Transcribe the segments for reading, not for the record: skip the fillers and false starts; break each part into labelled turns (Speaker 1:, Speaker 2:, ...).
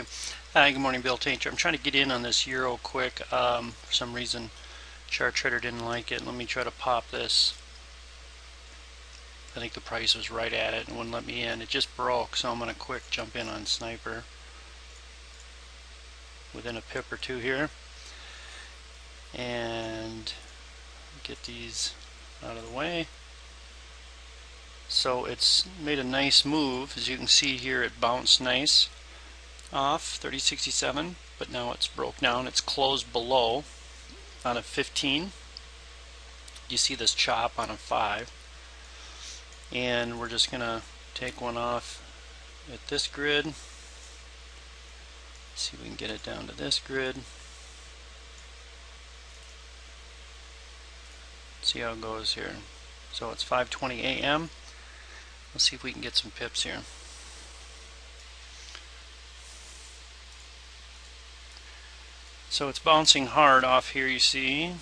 Speaker 1: you? Hi, good morning, Bill Tainter. I'm trying to get in on this euro quick. For some reason, Chart Trader didn't like it. Let me try to pop this. I think the price was right at it and wouldn't let me in. It just broke, so I'm going to quick jump in on Sniper within a pip or two here and get these out of the way. So it's made a nice move. As you can see here, it bounced nice off 3067, but now it's broke down. It's closed below on a 15. You see this chop on a 5, and we're just gonna take one off at this grid. See if we can get it down to this grid. See how it goes here. So it's 5:20 a.m. Let's see if we can get some pips here. So it's bouncing hard off here, you see.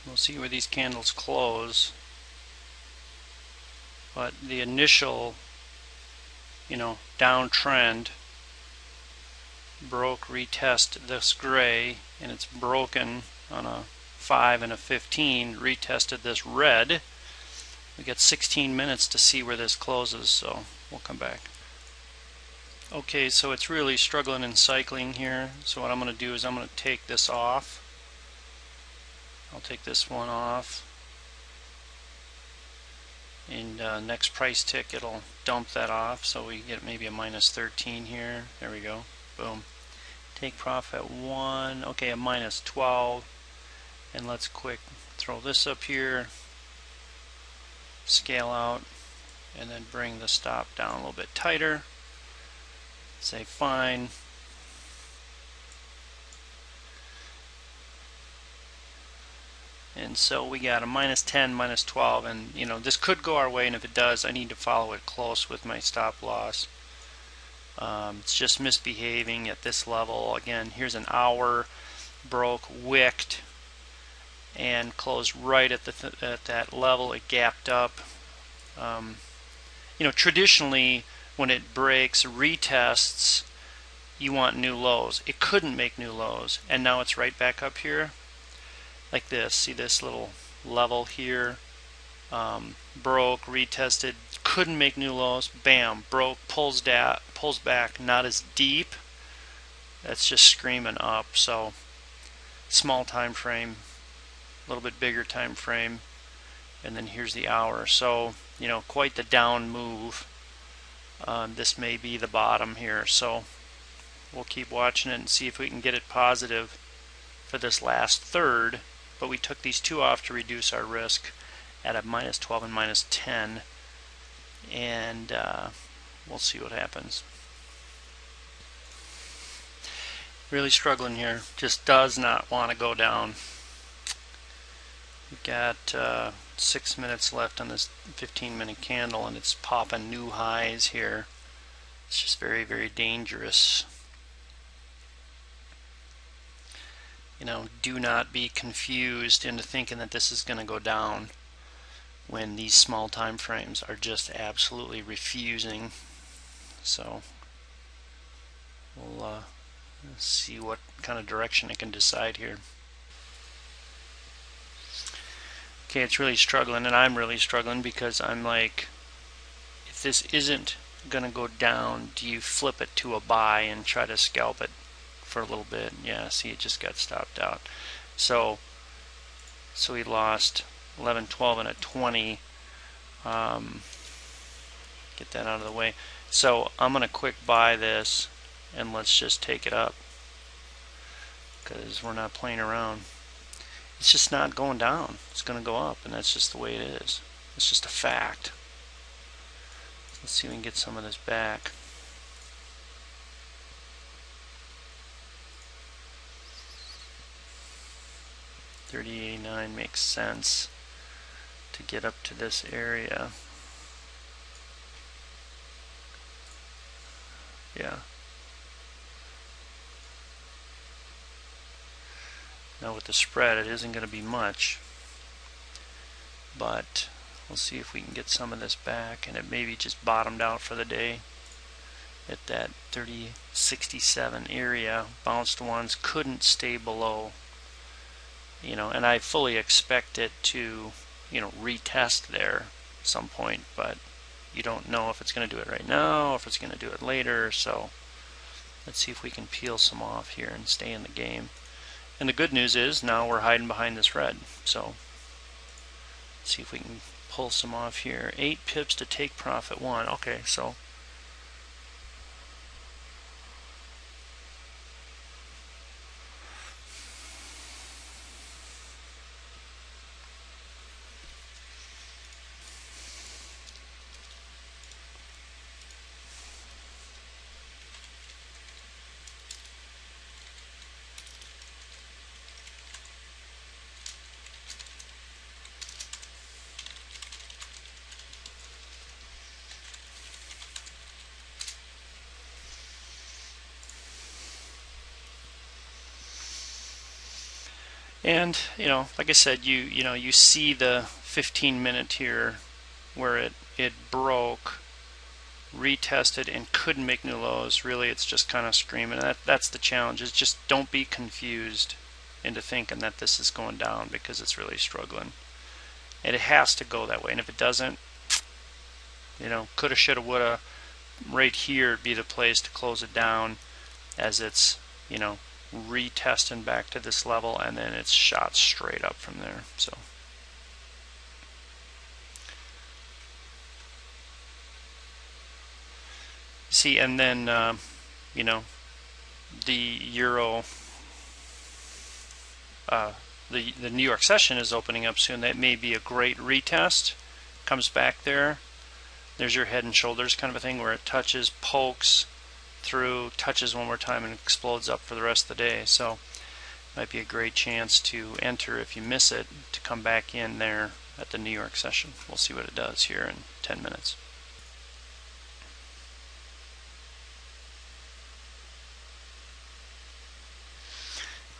Speaker 1: We'll see where these candles close. But the initial, downtrend broke, retest this gray, and it's broken on a 5 and a 15, retested this red. We got 16 minutes to see where this closes, so we'll come back. Okay, so it's really struggling and cycling here. So what I'm going to do is I'm going to take this off. I'll take this one off. And next price tick, it'll dump that off, so we get maybe a minus 13 here. There we go. Boom. Take profit 1. Okay, a minus 12. And let's quick throw this up here. Scale out. And then bring the stop down a little bit tighter. Say fine. And so we got a minus 10, minus 12, and this could go our way, and if it does, I need to follow it close with my stop loss. It's just misbehaving at this level. Again, here's an hour, broke, wicked, and closed right at that level. It gapped up. Traditionally, when it breaks, retests, you want new lows. It couldn't make new lows, and now it's right back up here. Like this, see this little level here, broke, retested, couldn't make new lows, bam, broke, pulls back, not as deep. That's just screaming up. So small time frame, a little bit bigger time frame, and then here's the hour. So quite the down move. This may be the bottom here, so we'll keep watching it and see if we can get it positive for this last third. But we took these two off to reduce our risk at a minus 12 and minus 10, and we'll see what happens. Really struggling here, just does not want to go down. We've got 6 minutes left on this 15-minute candle, and it's popping new highs here. It's just very, very dangerous. Do not be confused into thinking that this is going to go down when these small time frames are just absolutely refusing. So we'll see what kind of direction it can decide here. Okay, it's really struggling, and I'm really struggling because I'm like, if this isn't going to go down, do you flip it to a buy and try to scalp it for a little bit? Yeah, see, it just got stopped out. So we lost 11, 12, and a 20. Get that out of the way. So I'm going to quick buy this, and let's just take it up because we're not playing around. It's just not going down. It's going to go up, and that's just the way it is. It's just a fact. Let's see if we can get some of this back. $30.89 makes sense to get up to this area. Yeah. Now with the spread, it isn't going to be much, but We'll see if we can get some of this back, and it maybe just bottomed out for the day at that 3067 area. Bounced once, couldn't stay below, and I fully expect it to retest there at some point, but you don't know if it's going to do it right now or if it's going to do it later. So let's see if we can peel some off here and stay in the game. And the good news is now we're hiding behind this red, so let's see if we can pull some off here. 8 pips to take profit 1. Okay, so and like I said, you see the 15-minute here where it broke, retested, and couldn't make new lows. Really, it's just kind of screaming. That's the challenge, is just don't be confused into thinking that this is going down, because it's really struggling. And it has to go that way. And if it doesn't, coulda, shoulda, woulda, right here would be the place to close it down, as it's retesting back to this level, and then it's shot straight up from there. So see, and then the euro, the New York session is opening up soon. That may be a great retest. Comes back there. There's your head and shoulders kind of a thing, where it touches, pokes through, touches one more time, and explodes up for the rest of the day. So might be a great chance to enter, if you miss it, to come back in there at the New York session. We'll see what it does here in 10 minutes.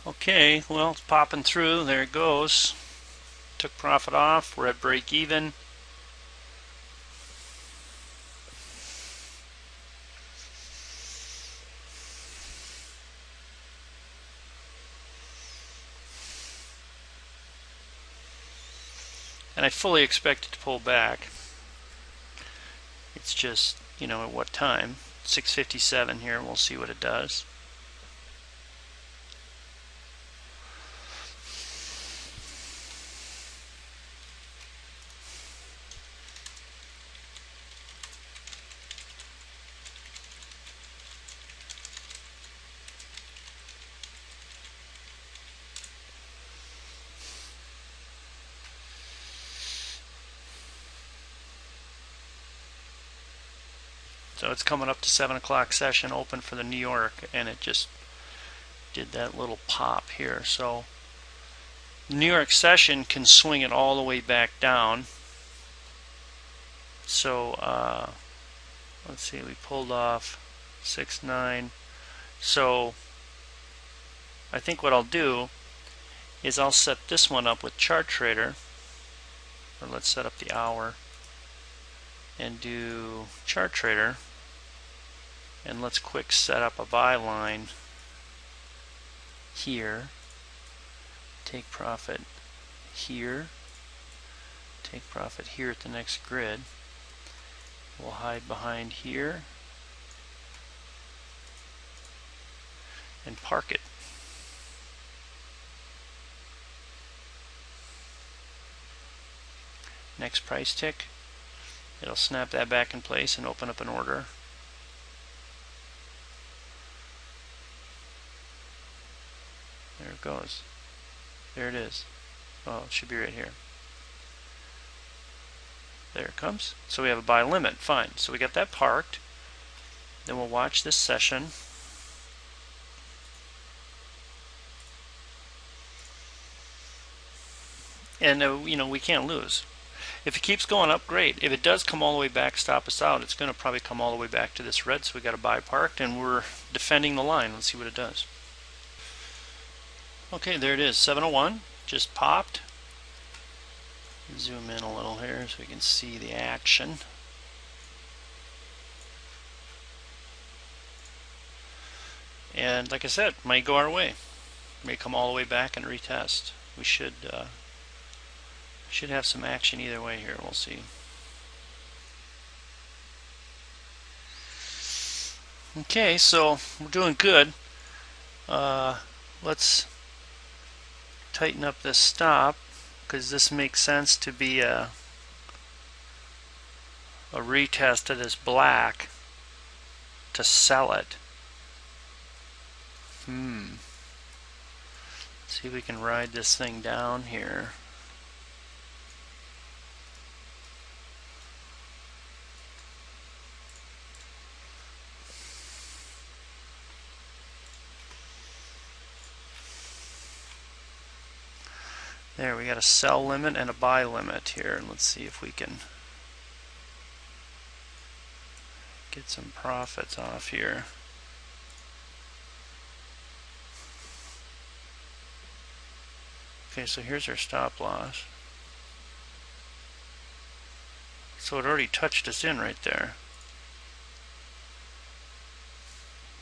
Speaker 1: Okay, well, it's popping through. There it goes. Took profit off. We're at break even. And I fully expect it to pull back. It's just, at what time? 6:57 here. We'll see what it does. So it's coming up to 7 o'clock session open for the New York, and it just did that little pop here. So New York session can swing it all the way back down. So let's see, we pulled off 6.9. So I think what I'll do is I'll set this one up with Chart Trader, or let's set up the hour and do Chart Trader, and let's quick set up a buy line here, take profit here, take profit here at the next grid. We'll hide behind here and park it. Next price tick, it'll snap that back in place and open up an order. There it goes. There it is. Oh, it should be right here. There it comes. So we have a buy limit. Fine. So we got that parked. Then we'll watch this session. And we can't lose. If it keeps going up, great. If it does come all the way back, stop us out, it's going to probably come all the way back to this red, so we got a buy parked, and we're defending the line. Let's see what it does. Okay, there it is, 701, just popped. Zoom in a little here so we can see the action. And like I said, might go our way. May come all the way back and retest. We should have some action either way here. We'll see. Okay, so we're doing good. Let's tighten up this stop because this makes sense to be a retest of this black to sell it. See if we can ride this thing down here. There, we got a sell limit and a buy limit here. Let's see if we can get some profits off here. Okay, so here's our stop loss. So it already touched us in right there.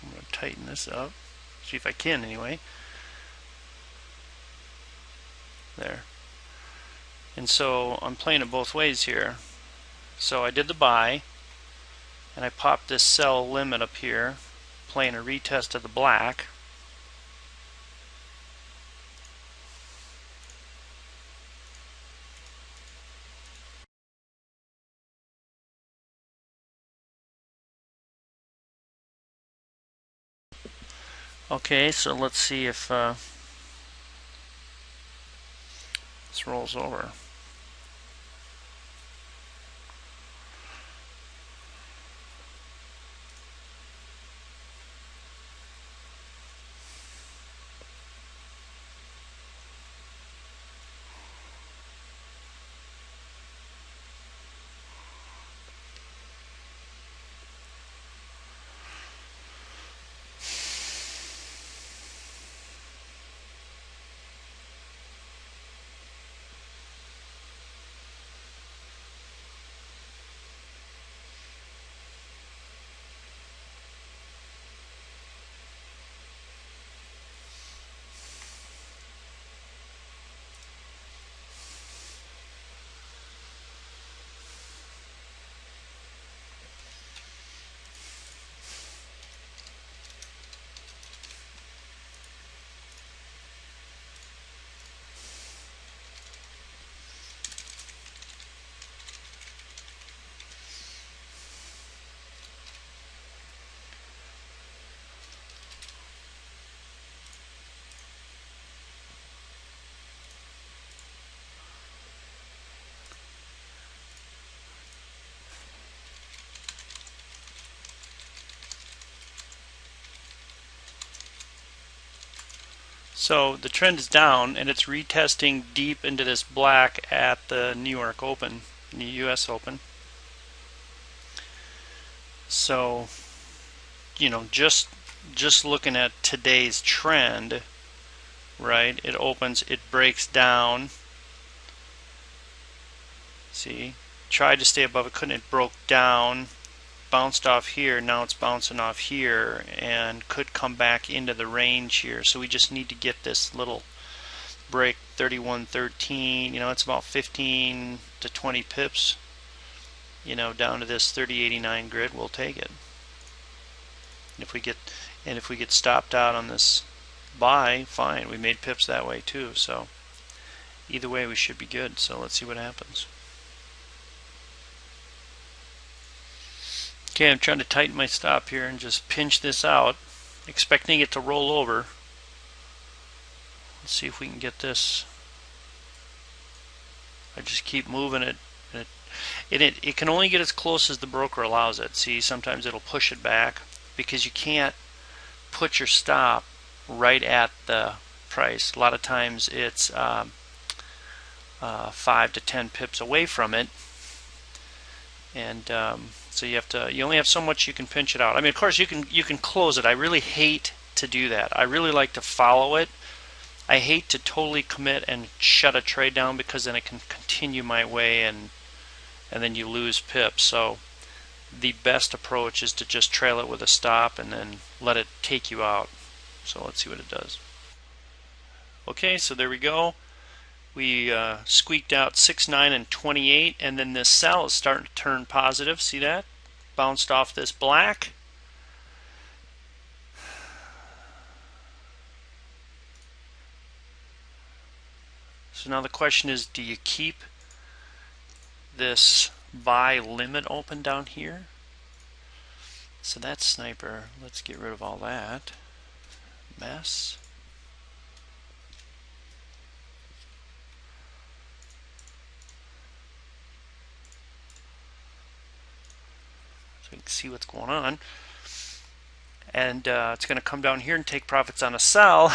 Speaker 1: I'm going to tighten this up. See if I can anyway. There. And so I'm playing it both ways here. So I did the buy, and I popped this sell limit up here, playing a retest of the black. Okay, so let's see if this rolls over. So the trend is down, and it's retesting deep into this black at the New York Open, the US Open. So, you know, just looking at today's trend, right? It opens, it breaks down. See, tried to stay above it, couldn't. It broke down, bounced off here. Now it's bouncing off here, and could come back into the range here. So we just need to get this little break 31.13. You know, it's about 15 to 20 pips. You know, down to this 30.89 grid. We'll take it. And if we get stopped out on this buy, fine. We made pips that way too. So either way, we should be good. So let's see what happens. Okay, I'm trying to tighten my stop here and just pinch this out, expecting it to roll over. Let's see if we can get this. I just keep moving it. It can only get as close as the broker allows it. See, sometimes it'll push it back because you can't put your stop right at the price. A lot of times it's 5 to 10 pips away from it, and so you only have so much you can pinch it out. I mean, of course you can close it. I really hate to do that. I really like to follow it I hate to totally commit and shut a trade down, because then it can continue my way and then you lose pips. So the best approach is to just trail it with a stop and then let it take you out. So let's see what it does. Okay, so there we go. We squeaked out 6, 9, and 28, and then this sell is starting to turn positive. See that? Bounced off this black. So now the question is, do you keep this buy limit open down here? So that's sniper. Let's get rid of all that mess. So you can see what's going on. And it's going to come down here and take profits on a sell.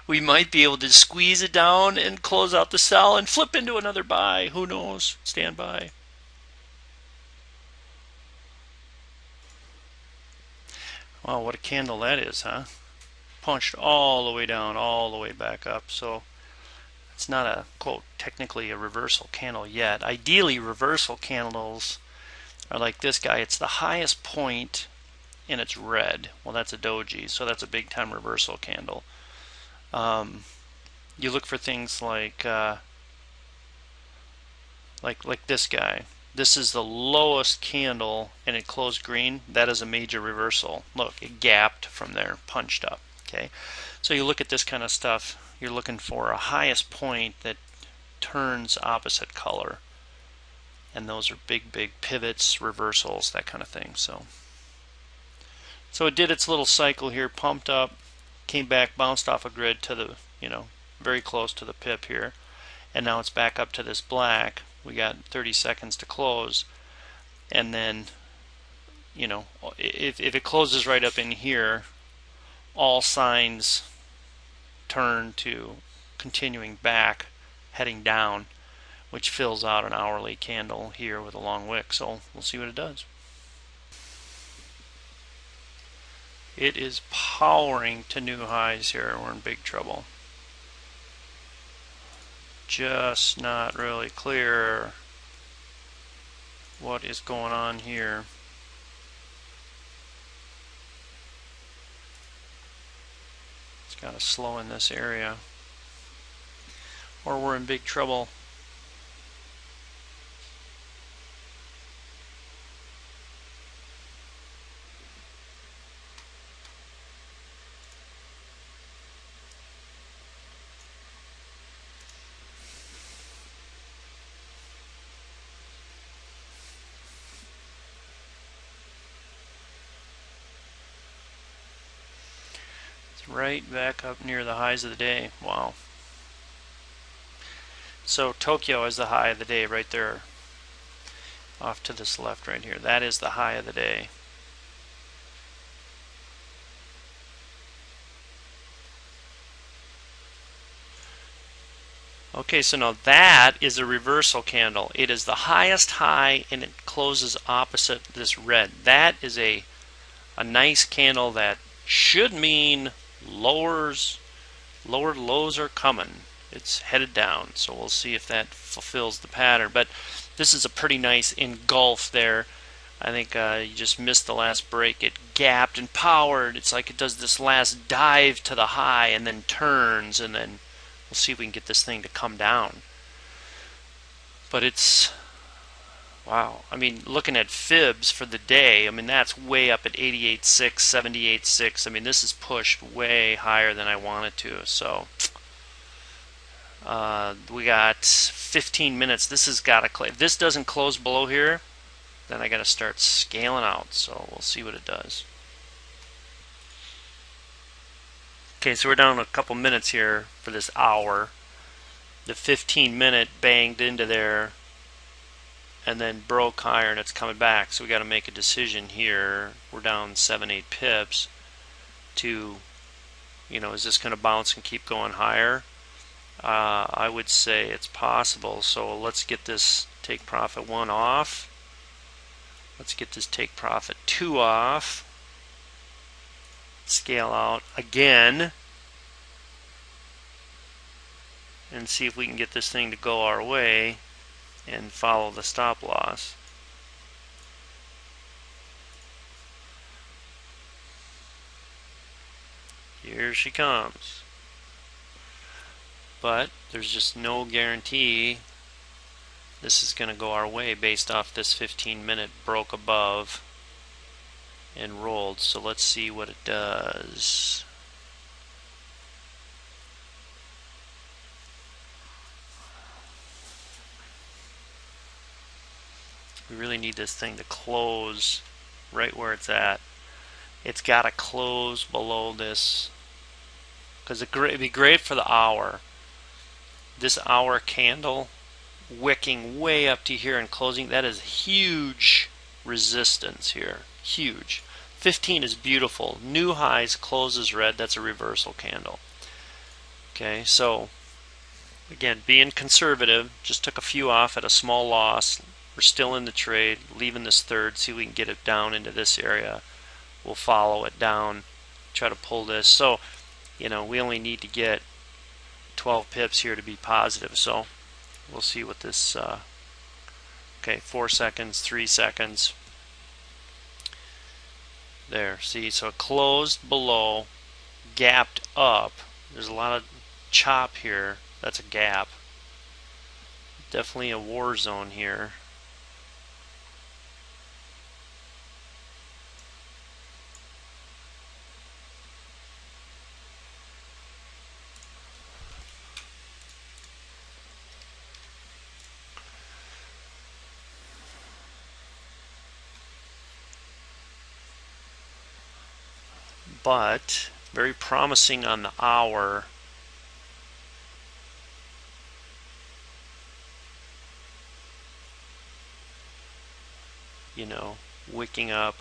Speaker 1: We might be able to squeeze it down and close out the sell and flip into another buy. Who knows? Stand by. Wow, what a candle that is, huh? Punched all the way down, all the way back up. So it's not a, quote, technically a reversal candle yet. Ideally, reversal candles are like this guy. It's the highest point and it's red. Well, that's a doji, so that's a big time reversal candle. You look for things like this guy. This is the lowest candle and it closed green. That is a major reversal. Look, it gapped from there, punched up. Okay, so you look at this kind of stuff, you're looking for a highest point that turns opposite color, and those are big pivots, reversals, that kind of thing. So it did its little cycle here, pumped up, came back, bounced off a grid to the, very close to the pip here, and now it's back up to this black. We got 30 seconds to close, and then, if it closes right up in here, all signs turn to continuing back, heading down, which fills out an hourly candle here with a long wick. So we'll see what it does. It is powering to new highs here. We're in big trouble. Just not really clear what is going on here. It's got to slow in this area, or we're in big trouble. Right back up near the highs of the day. Wow. So Tokyo is the high of the day right there, off to this left right here. That is the high of the day. Okay, so now that is a reversal candle. It is the highest high and it closes opposite this red. That is a nice candle that should mean lower lows are coming. It's headed down, so we'll see if that fulfills the pattern. But this is a pretty nice engulf there. I think you just missed the last break. It gapped and powered. It's like it does this last dive to the high and then turns, and then we'll see if we can get this thing to come down. But it's, wow. I mean, looking at fibs for the day, I mean, that's way up at 88.6, 78.6. I mean, this is pushed way higher than I wanted to. So we got 15 minutes. This has got to, if this doesn't close below here, then I got to start scaling out. So we'll see what it does. Okay, so we're down a couple minutes here for this hour. The 15-minute banged into there and then broke higher, and it's coming back. So we got to make a decision here. We're down 7-8 pips to, is this going to bounce and keep going higher? I would say it's possible. So let's get this take profit 1 off. Let's get this take profit 2 off. Scale out again. and see if we can get this thing to go our way and follow the stop loss. Here she comes. But there's just no guarantee this is going to go our way based off this 15-minute broke above and rolled. So let's see what it does. We really need this thing to close right where it's at. It's got to close below this, because it'd be great for the hour. This hour candle wicking way up to here and closing, that is huge resistance here. Huge. 15 is beautiful. New highs, closes red. That's a reversal candle. Okay, so again, being conservative, just took a few off at a small loss. We're still in the trade, leaving this third, see if we can get it down into this area. We'll follow it down, try to pull this. So, you know, we only need to get 12 pips here to be positive. So we'll see what this, okay, 4 seconds, 3 seconds. There, see, so it closed below, gapped up. There's a lot of chop here. That's a gap. Definitely a war zone here. But very promising on the hour. You know, wicking up.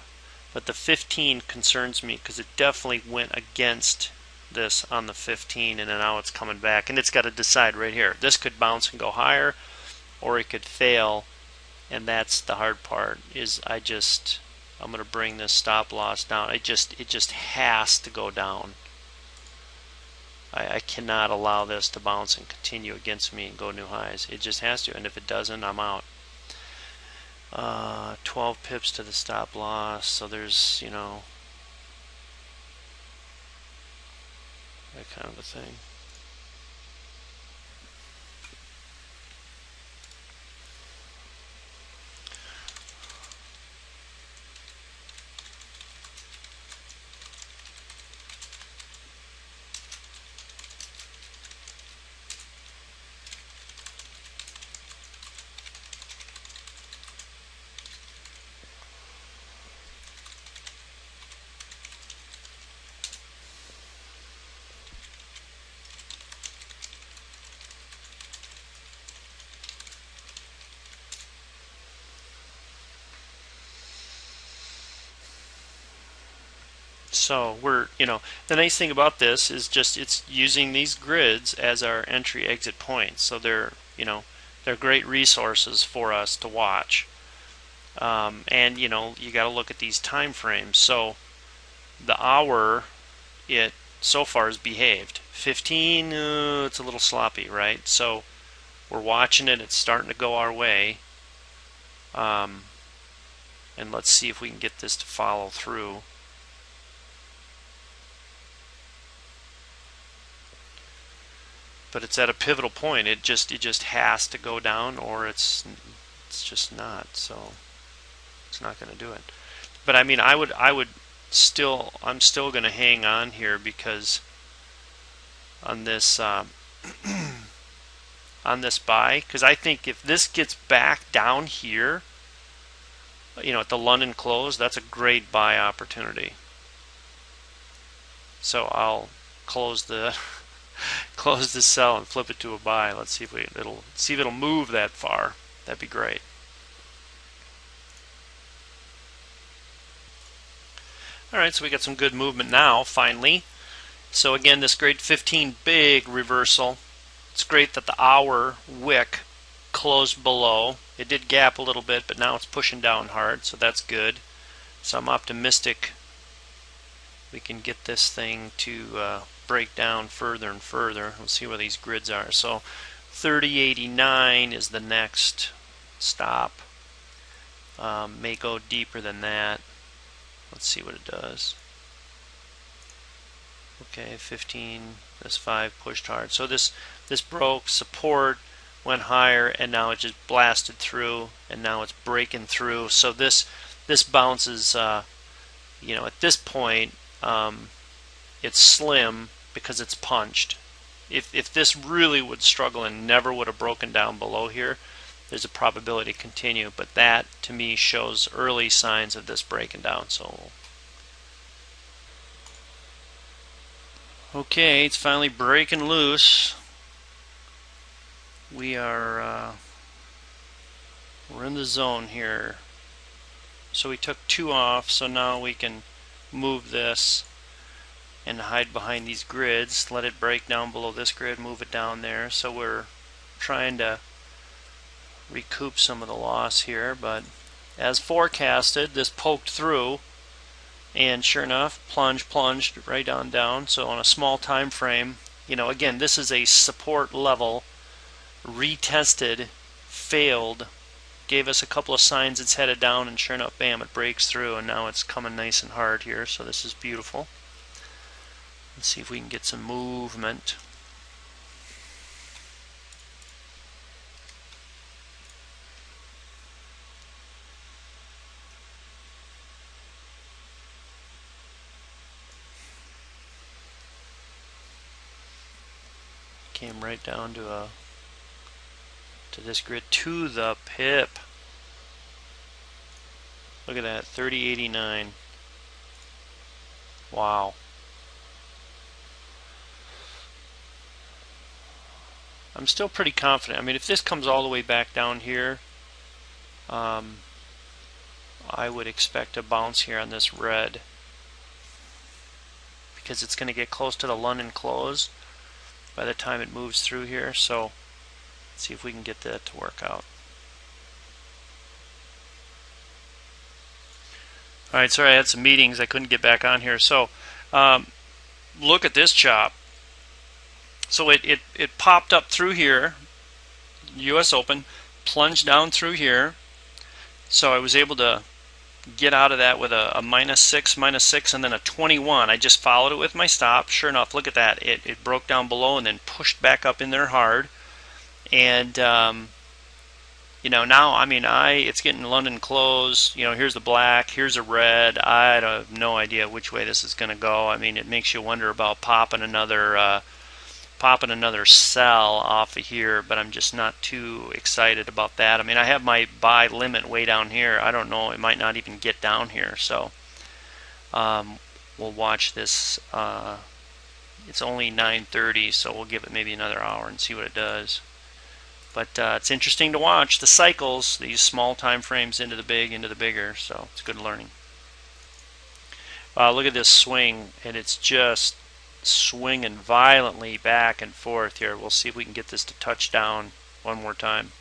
Speaker 1: But the 15 concerns me because it definitely went against this on the 15, and then now it's coming back, and it's got to decide right here. This could bounce and go higher, or it could fail, and that's the hard part. Is I'm going to bring this stop loss down. It just has to go down. I cannot allow this to bounce and continue against me and go new highs. It just has to, and if it doesn't, I'm out. 12 pips to the stop loss, so there's, you know, that kind of a thing. So we're, you know, the nice thing about this is just it's using these grids as our entry exit points. So they're, you know, they're great resources for us to watch. And you know, you got to look at these time frames. So the hour, it so far has behaved. 15, it's a little sloppy, right? So we're watching it. It's starting to go our way. And let's see if we can get this to follow through. But it's at a pivotal point. It just has to go down, or it's just not. So it's not going to do it. But I mean, I'm still going to hang on here, because on this on this buy, because I think if this gets back down here, you know, at the London close, that's a great buy opportunity. So I'll close the close the sell and flip it to a buy. Let's see if it'll move that far. That'd be great. Alright, so we got some good movement now, finally. So again, this grade 15 big reversal. It's great that the hour wick closed below. It did gap a little bit, but now it's pushing down hard, so that's good. So I'm optimistic we can get this thing to break down further and further. Let's see where these grids are. So 3089 is the next stop. May go deeper than that. Let's see what it does. Okay, 15, this 5 pushed hard. So this broke support, went higher, and now it just blasted through, and now it's breaking through. So this bounces, you know, at this point, it's slim because it's punched. If this really would struggle and never would have broken down below here, there's a probability to continue. But that, to me, shows early signs of this breaking down. So, okay, it's finally breaking loose. We're in the zone here. So we took 2 off, so now we can move this and hide behind these grids, let it break down below this grid, move it down there. So we're trying to recoup some of the loss here, but as forecasted, this poked through, and sure enough, plunged right on down. So on a small time frame, you know, again, this is a support level, retested, failed, gave us a couple of signs it's headed down, and sure enough, bam, it breaks through, and now it's coming nice and hard here. So this is beautiful. Let's see if we can get some movement. Came right down to this grid to the pip. Look at that, 3089. Wow. I'm still pretty confident. I mean, if this comes all the way back down here, I would expect a bounce here on this red, because it's going to get close to the London close by the time it moves through here. So let's see if we can get that to work out. Alright, sorry, I had some meetings. I couldn't get back on here. So look at this chop. So it popped up through here, US Open, plunged down through here. So I was able to get out of that with a -6, and then a 21. I just followed it with my stop. Sure enough, look at that. It broke down below and then pushed back up in there hard. And you know, now, I mean, it's getting London close. You know, here's the black, here's a red. I have no idea which way this is going to go. I mean, it makes you wonder about popping another sell off of here, but I'm just not too excited about that. I mean, I have my buy limit way down here. I don't know, it might not even get down here. So we'll watch this. It's only 9:30, so we'll give it maybe another hour and see what it does. But it's interesting to watch the cycles, these small time frames into the big, into the bigger. So it's good learning. Look at this swing, and it's just swinging violently back and forth here. We'll see if we can get this to touch down one more time.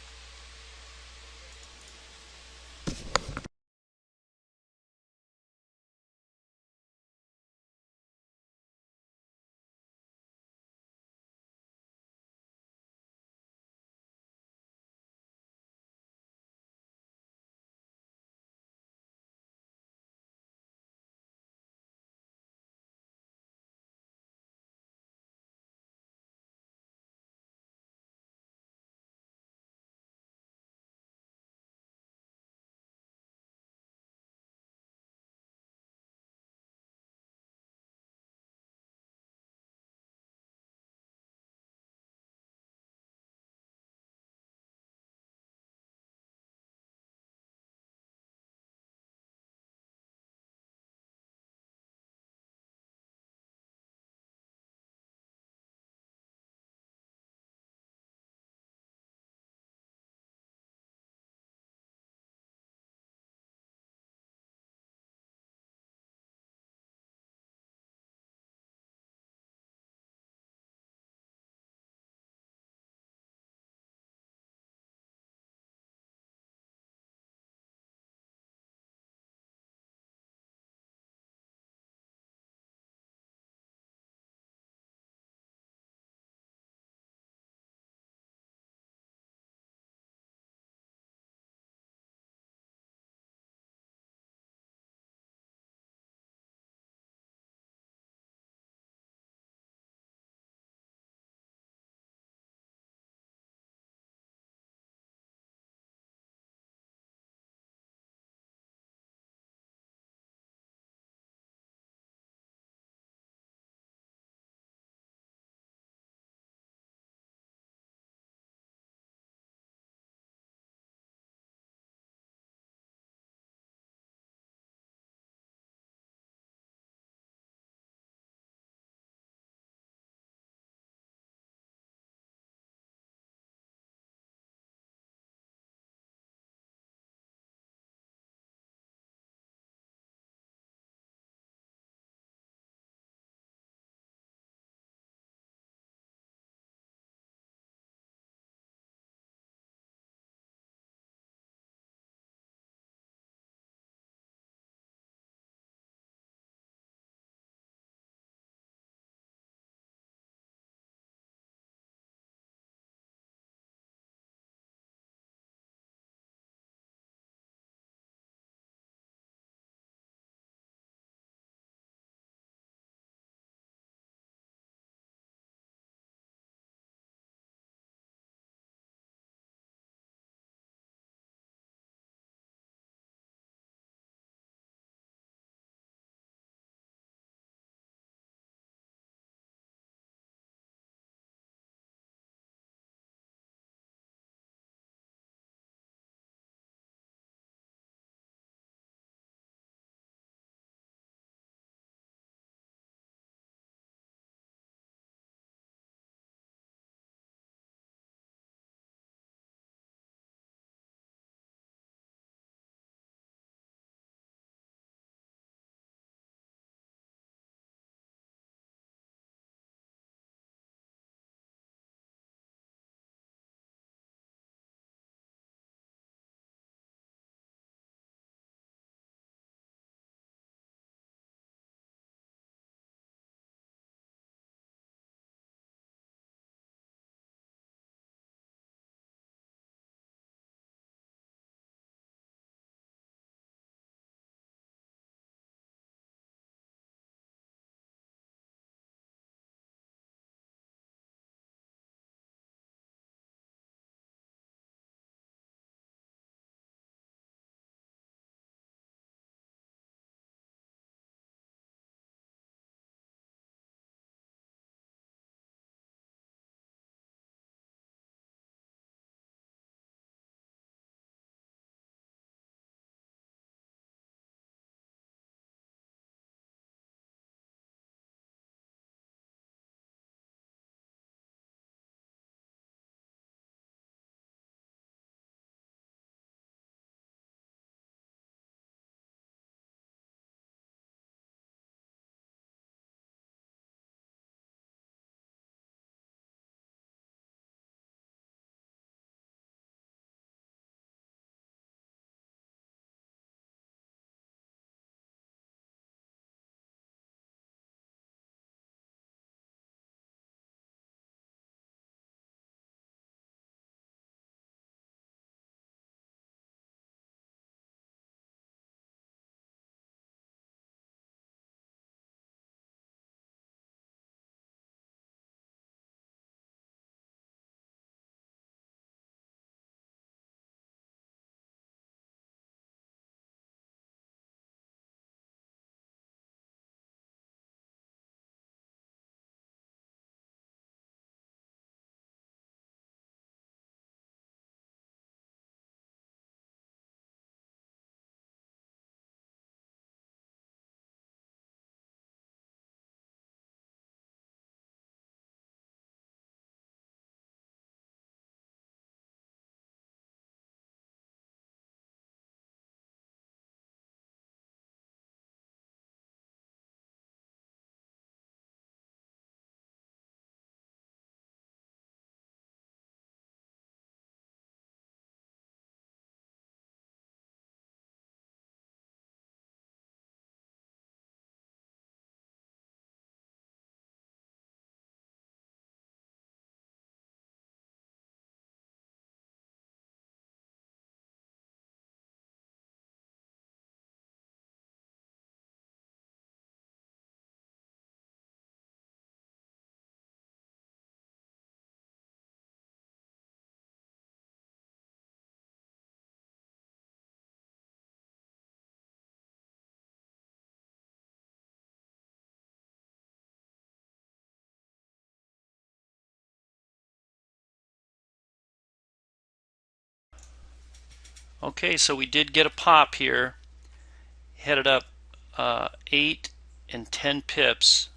Speaker 1: Okay, so we did get a pop here, headed up 8 and 10 pips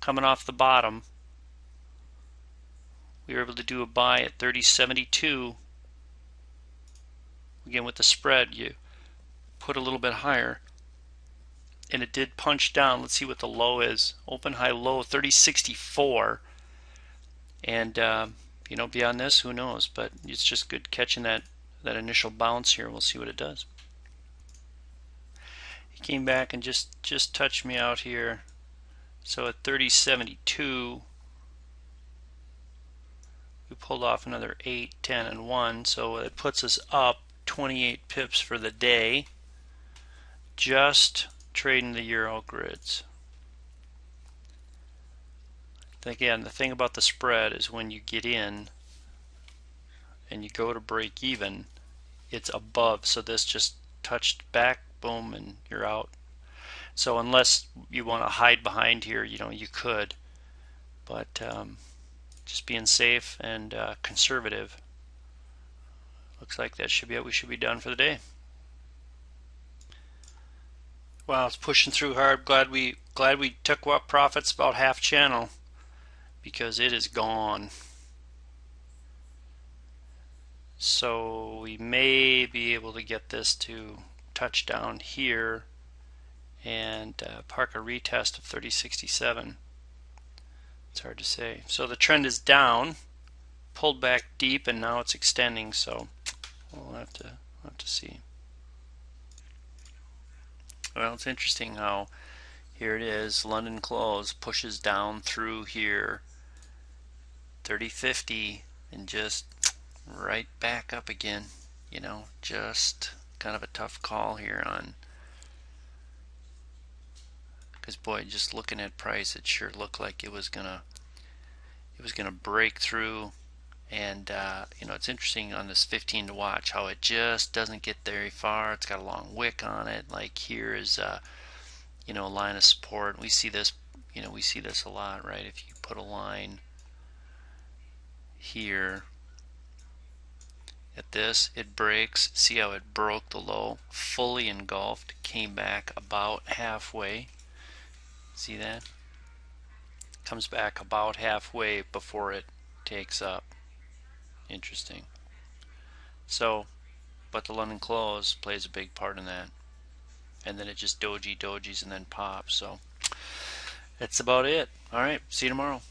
Speaker 1: coming off the bottom. We were able to do a buy at 30.72. Again, with the spread, you put a little bit higher, and it did punch down. Let's see what the low is. Open, high, low, 30.64. And beyond this, who knows? But it's just good catching that initial bounce here. We'll see what it does. He came back and just touched me out here. So at 30.72, we pulled off another 8, 10, and 1. So it puts us up 28 pips for the day. Just trading the Euro grids. Again, the thing about the spread is when you get in and you go to break even, it's above. So this just touched back, boom, and you're out. So unless you want to hide behind here, you could. But just being safe and conservative. Looks like that should be it. We should be done for the day. Wow, it's pushing through hard. Glad we took what profits about half channel, because it is gone. So we may be able to get this to touch down here and park a retest of 30.67. It's hard to say. So the trend is down, pulled back deep, and now it's extending. So we'll have to see. Well, it's interesting how here it is. London close pushes down through here, 30.50, and just right back up again. Just kind of a tough call here on, because boy, just looking at price, it sure looked like it was gonna break through. And it's interesting on this 15 to watch how it just doesn't get very far. It's got a long wick on it. Like here is a line of support. We see this a lot, right? If you put a line here at this, it breaks. See how it broke the low, fully engulfed, came back about halfway. See that? Comes back about halfway before it takes up. Interesting. So, but the London close plays a big part in that. And then it just dojis and then pops. So that's about it. All right, see you tomorrow.